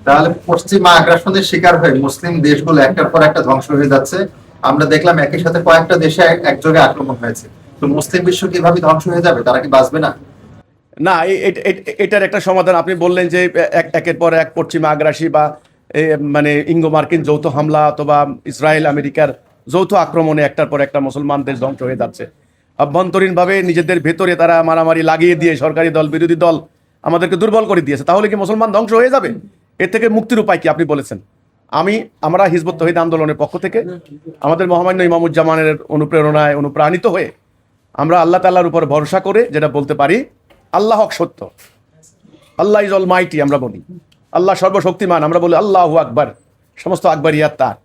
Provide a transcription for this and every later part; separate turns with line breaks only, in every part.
তাহলে পশ্চিমা আগ্রাসনের শিকার হয়ে মুসলিম দেশগুলো একটার পর একটা ধ্বংস হয়ে যাচ্ছে। আমরা দেখলাম একই সাথে কয়েকটা দেশে একযোগে আক্রমণ হয়েছে। তো মুসলিম বিশ্ব কিভাবে ধ্বংস হয়ে যাবে? তারা কি বাঁচবে না?
না, এটার একটা সমাধান আপনি বললেন যে একের পর এক পশ্চিমা আগ্রাসী বা মানে ইঙ্গো মার্কিন যৌথ হামলা অথবা ইসরায়েল আমেরিকার যৌথ আক্রমণে একটার পর একটা মুসলমান দেশ ধ্বংস হয়ে যাচ্ছে। অভ্যন্তরীণভাবে নিজেদের ভেতরে তারা মারামারি লাগিয়ে দিয়ে সরকারি দল বিরোধী দল আমাদেরকে দুর্বল করে দিয়েছে। তাহলে কি মুসলমান ধ্বংস হয়ে যাবে? এর থেকে মুক্তির উপায় কি আপনি বলেছেন? আমরা হিজবুত তৌহিদ আন্দোলনের পক্ষ থেকে আমাদের মহামান্য ইমামুজ্জামানের অনুপ্রেরণায় অনুপ্রাণিত হয়ে আমরা আল্লাহ তাআলার উপর ভরসা করে যেটা বলতে পারি, আল্লাহ হক সত্য, আল্লাহ ইজ অল মাইটি আমরা বলি, আল্লাহ সর্বশক্তিমান আমরা বলি, আল্লাহু আকবার, সমস্ত আকবরিয়াত তার।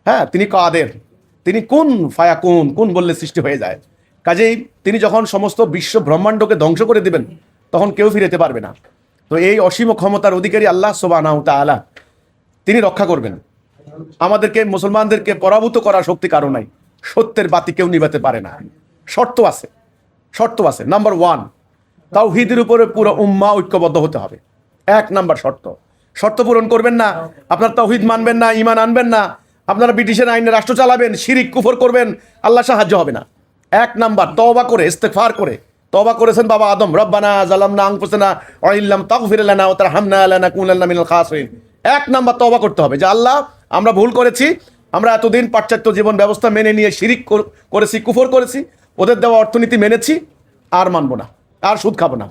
হ্যাঁ, তিনি কাদের, তিনি কোন ফায়াকুন, কোন বললে সৃষ্টি হয়ে যায়। কাজেই তিনি যখন সমস্ত বিশ্ব ব্রহ্মাণ্ডকে ধ্বংস করে দিবেন তখন কেউ ফিরেতে পারবে না। তো এই অসীম ক্ষমতার অধিকারী আল্লাহ সুবহানাহু ওয়া তাআলা তিনি রক্ষা করবেন। আমাদেরকে মুসলমানদেরকে পরাভূত করার শক্তি কারো নাই। সত্যের বাতি কেউ নিভাতে পারে না। শর্ত আছে, শর্ত আছে। নাম্বার ওয়ান, তাওহীদের উপরে পুরো উম্মাহ ঐক্যবদ্ধ হতে হবে। এক নাম্বার শর্ত। শর্ত পূরণ করবেন না, আপনার তাওহীদ মানবেন না, ঈমান আনবেন না, আপনারা ব্রিটিশের আইনে রাষ্ট্র চালাবেন, শিরিক কুফর করবেন, আল্লাহ সাহায্য হবে না। এক নাম্বার, তওবা করে ইস্তেগফার করে। তওবা করেছেন বাবা আদম, রব্বানা জালামনা আনফুসানা ওয়া ইল্লাম তাগফির লানা ওয়া তারহামনা লানাকুনান্না মিনাল খাসিরিন। এক নাম্বার তওবা করতে হবে যে আল্লাহ আমরা ভুল করেছি, আমরা এতদিন পাশ্চাত্য জীবন ব্যবস্থা মেনে নিয়ে শিরিক করেছি, কুফর করেছি, ওদের দেওয়া অর্থনীতি মেনেছি, আর মানবো না, আর সুদ খাবো না,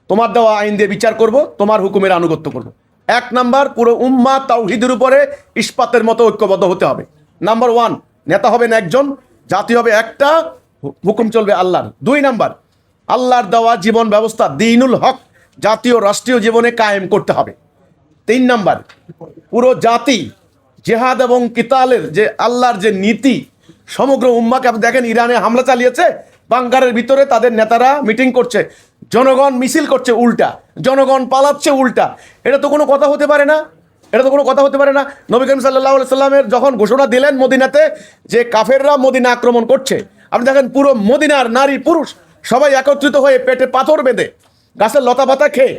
তোমার দেওয়া আইন দিয়ে বিচার করব, তোমার হুকুমের আনুগত্য করব। এক নাম্বার, পুরো উম্মাহ তাওহীদের উপরে ইস্পাতের মতো ঐক্যবদ্ধ হতে হবে। নাম্বার ওয়ান, নেতা হবেন একজন, জাতি হবে একটা, হুকুম চলবে আল্লাহর। দুই নাম্বার, আল্লাহর দেওয়া জীবন ব্যবস্থা দ্বীনুল হক জাতীয় রাষ্ট্রীয় জীবনে কায়েম করতে হবে। তিন নাম্বার, পুরো জাতি জেহাদ এবং কিতালের যে আল্লাহর যে নীতি সমগ্র উম্মাকে, আপনি দেখেন ইরানে হামলা চালিয়েছে, বাংকারের ভিতরে তাদের নেতারা মিটিং করছে, জনগণ মিছিল করছে উল্টা, জনগণ পালাচ্ছে উল্টা। এটা তো কোনো কথা হতে পারে না, এটা তো কোনো কথা হতে পারে না। নবী করিম সাল্লাল্লাহু আলাইহি সাল্লামের যখন ঘোষণা দিলেন মদিনাতে যে কাফেররা মদিনা আক্রমণ করছে, আপনি দেখেন পুরো মদিনার নারী পুরুষ সবাই একত্রিত হয়ে পেটে পাথর বেঁধে গাছের লতা পাতা খেয়ে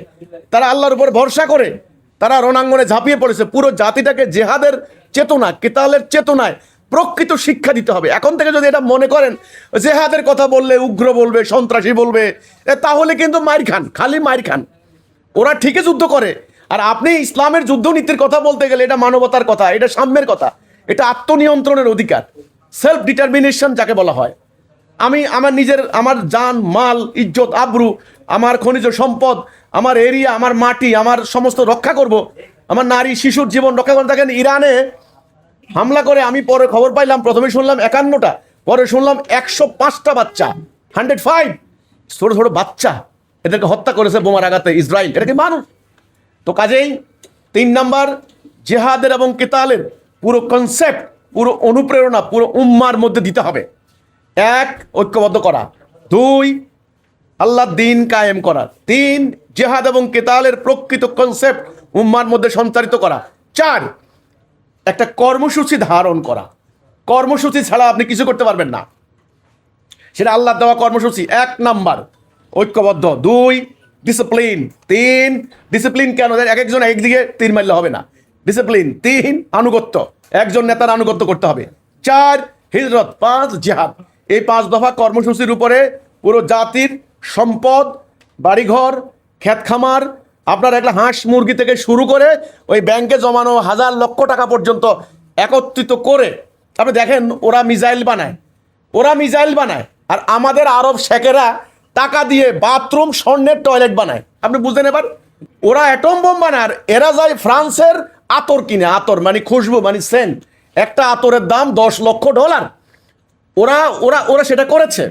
তারা আল্লাহর উপর ভরসা করে তারা রণাঙ্গনে ঝাঁপিয়ে পড়েছে। পুরো জাতিটাকে জেহাদের চেতনা, কিতালের চেতনায় প্রকৃত শিক্ষা দিতে হবে। এখন থেকে যদি এটা মনে করেন জেহাদের কথা বললে উগ্র বলবে, সন্ত্রাসী বলবে, তাহলে কিন্তু মাইর খান, খালি মাইর খান। ওরা ঠিকই যুদ্ধ করে, আর আপনি ইসলামের যুদ্ধনীতির কথা বলতে গেলে এটা মানবতার কথা, এটা সাম্যের কথা, এটা আত্মনিয়ন্ত্রণের অধিকার, সেলফ ডিটারমিনেশন যাকে বলা হয়। আমি আমার নিজের, আমার জান মাল ইজ্জত আবরু, আমার খনিজ সম্পদ, আমার এরিয়া, আমার মাটি, আমার সমস্ত রক্ষা করব, আমার নারী শিশুর জীবন রক্ষা করে। দেখেন ইরানে হামলা করে আমি পরে খবর পাইলাম, প্রথমে শুনলাম 51টা, পরে শুনলাম 105টা বাচ্চা, 105 ছোট ছোট বাচ্চা এদেরকে হত্যা করেছে বোমার আঘাতে ইসরায়েল। এটা কি মানুষ? তো কাজেই তিন নাম্বার, জেহাদের এবং কিতালের পুরো কনসেপ্ট, পুরো অনুপ্রেরণা পুরো উম্মার মধ্যে দিতে হবে। এক, ঐক্যবদ্ধ করা। দুই, আল্লাহর দ্বীন কায়েম করা। তিন, জেহাদ এবং কিতালের প্রকৃত কনসেপ্ট উম্মার মধ্যে সঞ্চারিত করা। চার, একটা কর্মসূচি ধারণ করা। কর্মসূচি ছাড়া আপনি কিছু করতে পারবেন না, সেটা আল্লাহর দেওয়া কর্মসূচি। এক নাম্বার ঐক্যবদ্ধ। দুই, ডিসিপ্লিন। তিন, ডিসিপ্লিন কেন? এক একজন একদিকে তীর মারলে হবে না, ডিসিপ্লিন। তিন, আনুগত্য, একজন নেতার আনুগত্য করতে হবে। চার, হিজরত। পাঁচ, জিহাদ। এই 5 দফা কর্মসূচির উপরে পুরো জাতির সম্পদ, বাড়িঘর, ক্ষেত খামার, আপনার একটা হাঁস মুরগি থেকে শুরু করে ওই ব্যাংকে জমানো হাজার লক্ষ টাকা পর্যন্ত একত্রিত করে আপনি দেখেন ওরা মিসাইল বানায়, ওরা মিসাইল বানায়। আর আমাদের আরব শেখেরা টাকা দিয়ে বাথরুম, স্বর্ণের টয়লেট বানায়। আপনি বুঝতেন এবার? ওরা অ্যাটম বোম বানায়, আর এরা যায় ফ্রান্সের আতর কিনে, আতর মানে খুশবু মানে সেন্ট, একটা আতরের দাম $10 লক্ষ। ওরা ওরা ওরা সেটা করেছে।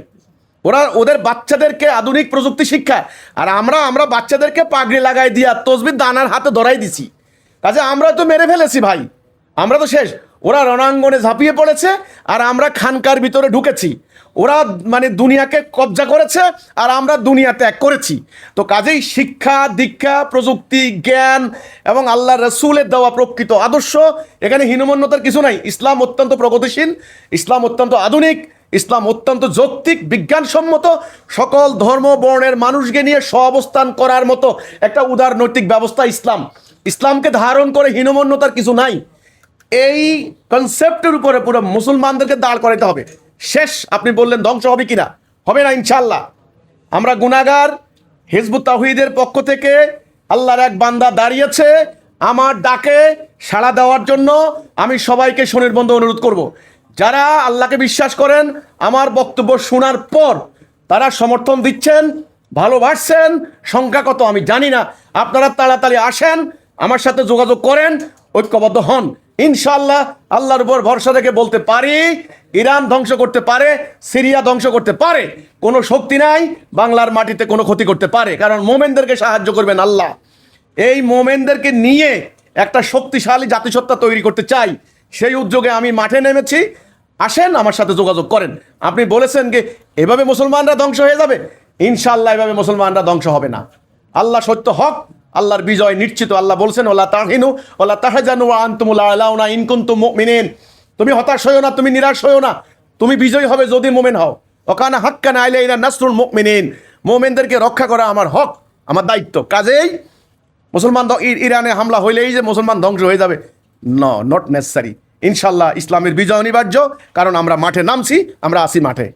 ওরা ওদের বাচ্চাদেরকে আধুনিক প্রযুক্তি শিক্ষা, আর আমরা বাচ্চাদেরকে পাগড়ি লাগাই দিয়া তসবির দানার হাতে ধরাই দিছি। কাজে আমরা তো মেরে ফেলেছি ভাই, আমরা তো শেষ। ওরা রণাঙ্গনে ঝাঁপিয়ে পড়েছে আর আমরা খানকার ভিতরে ঢুকেছি। ওরা মানে দুনিয়াকে কবজা করেছে আর আমরা দুনিয়া ত্যাগ করেছি। তো কাজেই শিক্ষা দীক্ষা, প্রযুক্তি, জ্ঞান এবং আল্লাহ রসুলের দেওয়া প্রকৃত আদর্শ, এখানে হীনমন্যতার কিছু নাই। ইসলাম অত্যন্ত প্রগতিশীল, ইসলাম অত্যন্ত আধুনিক, ইসলাম অত্যন্ত যৌক্তিক, বিজ্ঞানসম্মত, সকল ধর্ম বর্ণের মানুষকে নিয়ে সহাবস্থান করার মতো একটা উদার নৈতিক ব্যবস্থা ইসলাম। ইসলামকে ধারণ করে হীনমন্যতার কিছু নাই। এই কনসেপ্টের উপরে পুরো মুসলমানদেরকে দাঁড় করাতে হবে। শেষ আপনি বললেন ধ্বংস হবে কিনা, হবে না ইনশাল্লাহ। আমরা গুনাহগার, হিজবুত তাওহীদের পক্ষ থেকে আল্লাহর এক বান্দা দাঁড়িয়েছে আমার ডাকে সাড়া দেওয়ার জন্য। আমি সবাইকে সুনির্বন্ধ অনুরোধ করব, যারা আল্লাহকে বিশ্বাস করেন আমার বক্তব্য শোনার পর তারা সমর্থন দিচ্ছেন, ভালোবাসছেন, সংখ্যা কত আমি জানি না, আপনারা তাড়াতাড়ি আসেন, আমার সাথে যোগাযোগ করেন, ঐক্যবদ্ধ হন। ইনশাআল্লাহ আল্লাহর উপর ভরসা রেখে বলতে পারি ইরান ধ্বংস করতে পারে, সিরিয়া ধ্বংস করতে পারে, কোনো শক্তি নাই বাংলার মাটিতে কোনো ক্ষতি করতে পারে, কারণ মোমেনদেরকে সাহায্য করবেন আল্লাহ। এই মোমেনদেরকে নিয়ে একটা শক্তিশালী জাতিসত্তা তৈরি করতে চাই, সেই উদ্যোগে আমি মাঠে নেমেছি। আসেন, আমার সাথে যোগাযোগ করেন। আপনি বলেছেন যে এভাবে মুসলমানরা ধ্বংস হয়ে যাবে, ইনশাআল্লাহ এভাবে মুসলমানরা ধ্বংস হবে না। আল্লাহ সত্য হক, আল্লাহর বিজয় নিশ্চিত। আল্লাহ বলছেন ওয়ালা তাহিনু ওয়ালা তাহজানু ওয়া আনতুমুল আ'লাউনা ইন কুনতুম মুমিনিন। তুমি হতাশ হয়ো না, তুমি নিরাশ হয়ো না, তুমি বিজয়ী হবে যদি মুমিন হও। ওয়াকানা হাক্কান আলাইনা নাসরুল মুমিনিন। মুমিনদেরকে রক্ষা করা আমার হক, আমার দায়িত্ব। কাজেই মুসলমান ইরানে হামলা হইলেই যে মুসলমান ধ্বংস হয়ে যাবে, নট নেসেসারি। ইনশাল্লাহ ইসলামের বিজয় অনিবার্য, কারণ আমরা মাঠে নামছি, আমরা আসি মাঠে।